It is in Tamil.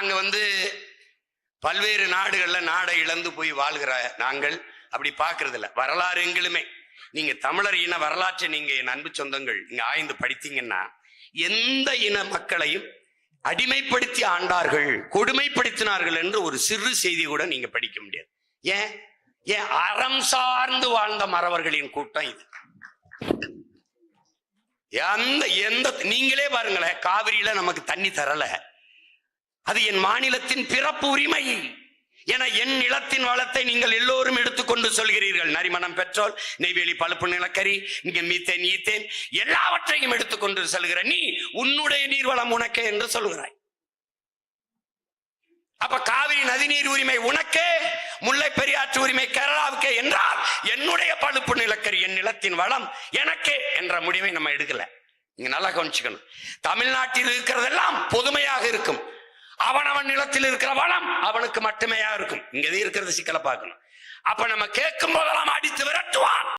நாங்க பல்வேறு நாடுகள்ல நாடை இழந்து போய் வாழ்கிற நாங்கள் அப்படி பாக்குறது இல்ல. வரலாறு எங்களுமே நீங்க தமிழர் இன வரலாற்றை நீங்க என் அன்பு சொந்தங்கள் நீங்க ஆய்ந்து படித்தீங்கன்னா எந்த இன மக்களையும் அடிமைப்படுத்தி ஆண்டார்கள், கொடுமைப்படுத்தினார்கள் என்று ஒரு சிறு செய்தி கூட நீங்க படிக்க முடியாது. ஏன் ஏன் அறம் சார்ந்து வாழ்ந்த மறவர்களின் கூட்டம் இது. எந்த நீங்களே பாருங்களேன், காவிரியில நமக்கு தண்ணி தரல, அது என் மாநிலத்தின் பிறப்பு உரிமை என என் நிலத்தின் வளத்தை நீங்கள் எல்லோரும் எடுத்துக்கொண்டு சொல்கிறீர்கள். நரிமணம், பெட்ரோல், நெய்வேலி பழுப்பு நிலக்கரி, இங்க மீத்தேன், ஈத்தேன் எல்லாவற்றையும் எடுத்துக்கொண்டு சொல்கிற நீ உன்னுடைய நீர்வளம் உனக்கே என்று சொல்கிறாய். அப்ப காவிரி நதிநீர் உரிமை உனக்கே, முல்லை பெரியாற்று உரிமை கேரளாவுக்கே என்றால் என்னுடைய பழுப்பு நிலக்கரி என் நிலத்தின் வளம் எனக்கே என்ற முடிவை நம்ம எடுக்கல. நீங்க நல்லா கவனிச்சுக்கணும். தமிழ்நாட்டில் இருக்கிறதெல்லாம் பொதுமையாக இருக்கும், அவன் நிலத்தில் இருக்கிற வளம் அவனுக்கு மட்டுமே இருக்கும். இங்க இருக்கிறது சிக்கலை பார்க்கணும். அப்ப நம்ம கேட்கும் போதெல்லாம் அடித்து விரட்ட